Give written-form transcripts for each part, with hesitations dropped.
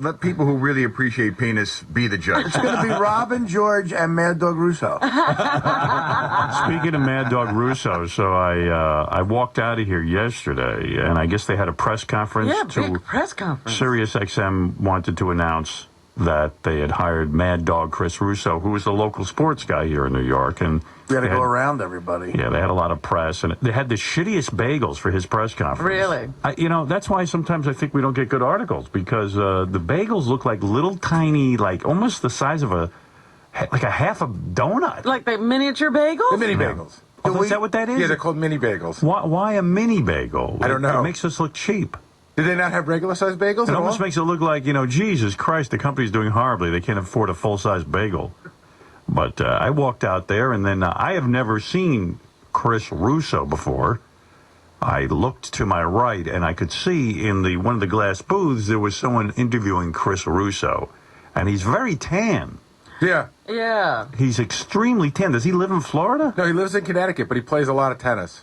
Let people who really appreciate penis be the judge. It's going to be Robin, George, and Mad Dog Russo. Speaking of Mad Dog Russo, so I walked out of here yesterday, and I guess they had a press conference. Yeah, big press conference. Sirius XM wanted to announce that they had hired Mad Dog Chris Russo, who was a local sports guy here in New York, and We had to go around everybody. yeah, they had a lot of press, and they had the shittiest bagels for his press conference. Really? That's why sometimes I think we don't get good articles, because the bagels look like little tiny, like almost the size of a half a donut. Like the miniature bagels? The mini bagels. Oh, is that what that is? Yeah, they're called mini bagels. Why a mini bagel? I don't know. It makes us look cheap. Did they not have regular sized bagels It at almost all? makes it look like, Jesus Christ, the company's doing horribly. They can't afford a full-size bagel. But I walked out there, and then I have never seen Chris Russo before. I looked to my right, and I could see in one of the glass booths there was someone interviewing Chris Russo. And he's very tan. Yeah. Yeah. He's extremely tan. Does he live in Florida? No, he lives in Connecticut, but he plays a lot of tennis.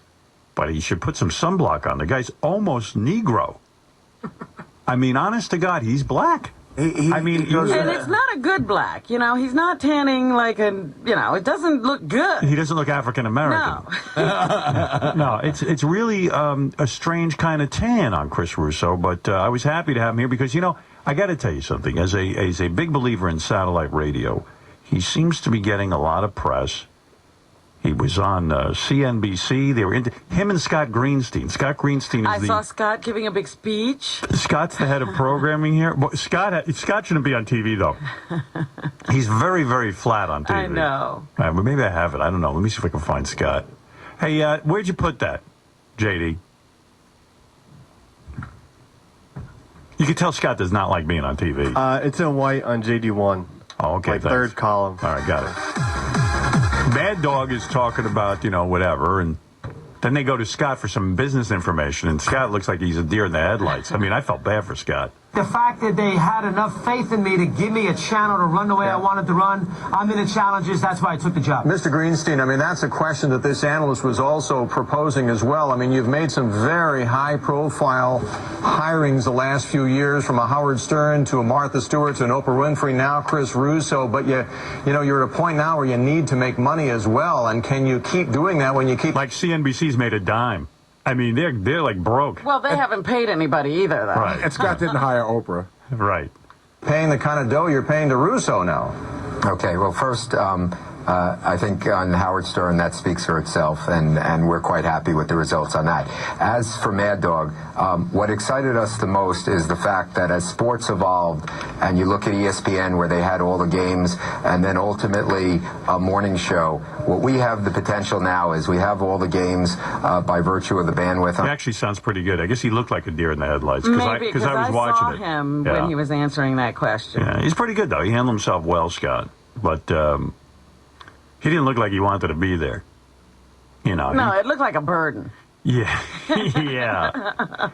But he should put some sunblock on. The guy's almost Negro. I mean, honest to God, he's black. And it's not a good black. He's not tanning like it doesn't look good. He doesn't look African American. No. No, it's really a strange kind of tan on Chris Russo, but I was happy to have him here because, I got to tell you something. As a big believer in satellite radio, he seems to be getting a lot of press. He was on CNBC. They were into him and Scott Greenstein. Scott Greenstein is I saw Scott giving a big speech. Scott's the head of programming here. Scott shouldn't be on TV, though. He's very, very flat on TV. I know. But maybe I have it. I don't know. Let me see if I can find Scott. Hey, where'd you put that, JD? You can tell Scott does not like being on TV. It's in white on JD1. Oh, okay. Like thanks. third column. All right, got it. Mad Dog is talking about, whatever, and then they go to Scott for some business information, and Scott looks like he's a deer in the headlights. I mean, I felt bad for Scott. The fact that they had enough faith in me to give me a channel to run the way I wanted to run, I'm in the challenges, that's why I took the job. Mr. Greenstein, that's a question that this analyst was also proposing as well. You've made some very high-profile hirings the last few years, from a Howard Stern to a Martha Stewart to an Oprah Winfrey, now Chris Russo, but you're at a point now where you need to make money as well, and can you keep doing that when you keep... Like CNBC's made a dime. I mean, they're like broke. Well, they haven't paid anybody either, though. Right. And Scott didn't hire Oprah. Right. Paying the kind of dough you're paying to Russo now. Okay, well, first, I think on Howard Stern, that speaks for itself, and we're quite happy with the results on that. As for Mad Dog, what excited us the most is the fact that as sports evolved, and you look at ESPN where they had all the games, and then ultimately a morning show, what we have the potential now is we have all the games by virtue of the bandwidth. He actually sounds pretty good. I guess he looked like a deer in the headlights Maybe, because I was watching saw him Yeah. when he was answering that question. Yeah, he's pretty good, though. He handled himself well, Scott. But he didn't look like he wanted to be there. No, it looked like a burden. Yeah. Yeah.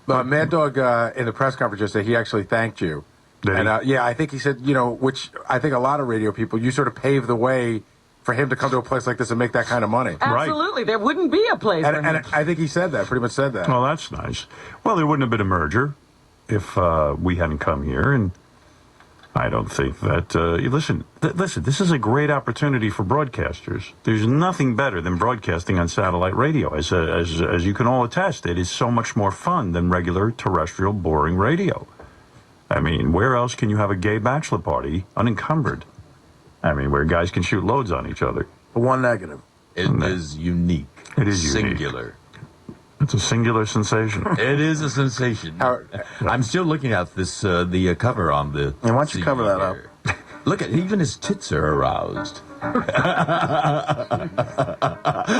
Mad Dog, in the press conference yesterday, he actually thanked you. Did he? And I think he said, which I think a lot of radio people, you sort of paved the way for him to come to a place like this and make that kind of money. Absolutely. There wouldn't be a place for him. And I think he said that, pretty much said that. Well, that's nice. Well, there wouldn't have been a merger if we hadn't come here, and I don't think that... listen, this is a great opportunity for broadcasters. There's nothing better than broadcasting on satellite radio. As you can all attest, it is so much more fun than regular terrestrial boring radio. I mean, where else can you have a gay bachelor party unencumbered? I mean, where guys can shoot loads on each other. One negative. It is unique. It is singular. It's a singular sensation. It is a sensation. I'm still looking at this, the cover on the... And why don't you cover that up? Look at, even his tits are aroused.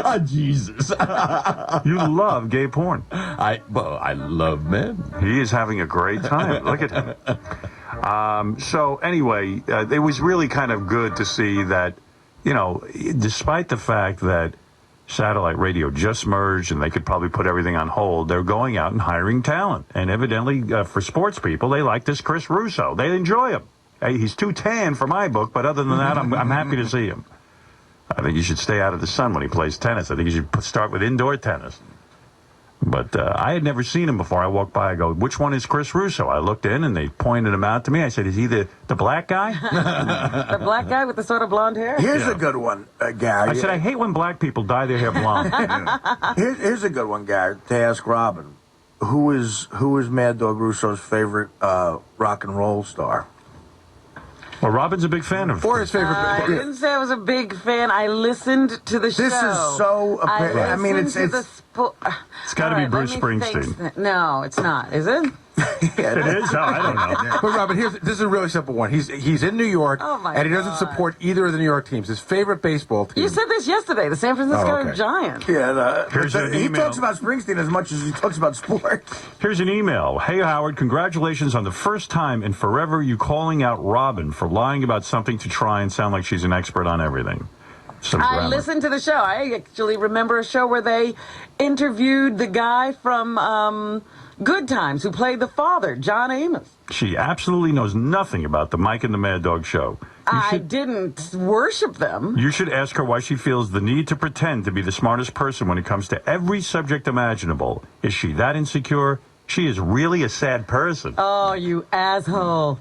Oh, Jesus. You love gay porn. I love men. He is having a great time. Look at him. So anyway, it was really kind of good to see that, despite the fact that satellite radio just merged and they could probably put everything on hold, they're going out and hiring talent. And evidently, for sports people, they like this Chris Russo. They enjoy him. He's too tan for my book, but other than that, I'm happy to see him. I think you should stay out of the sun when he plays tennis. I think you should start with indoor tennis. But I had never seen him before. I walked by, I go, which one is Chris Russo? I looked in, and they pointed him out to me. I said, is he the black guy? The black guy with the sort of blonde hair? Here's a good one, Gary. I said, I hate when black people dye their hair blonde. Here's a good one, Gary, to ask Robin. Who is Mad Dog Russo's favorite rock and roll star? Well, Robin's a big fan of Or his favorite. I didn't say I was a big fan. I listened to the show. This is so. I mean, it's It's got to be Bruce Springsteen. No, it's not. Is it? It is? Oh, I don't know. But Robin, this is a really simple one. He's in New York, Oh, my and he doesn't God. support either of the New York teams. His favorite baseball team. You said this yesterday. The San Francisco Oh, okay. Giants. Yeah, Here's an he email. talks about Springsteen as much as he talks about sports. Here's an email. Hey, Howard, congratulations on the first time in forever you calling out Robin for lying about something to try and sound like she's an expert on everything. Some I grammar. listened to the show. I actually remember a show where they interviewed the guy from Good Times who played the father, John Amos. She absolutely knows nothing about the Mike and the Mad Dog show. I didn't worship them. You should ask her why she feels the need to pretend to be the smartest person when it comes to every subject imaginable. Is she that insecure? She is really a sad person. Oh, you asshole.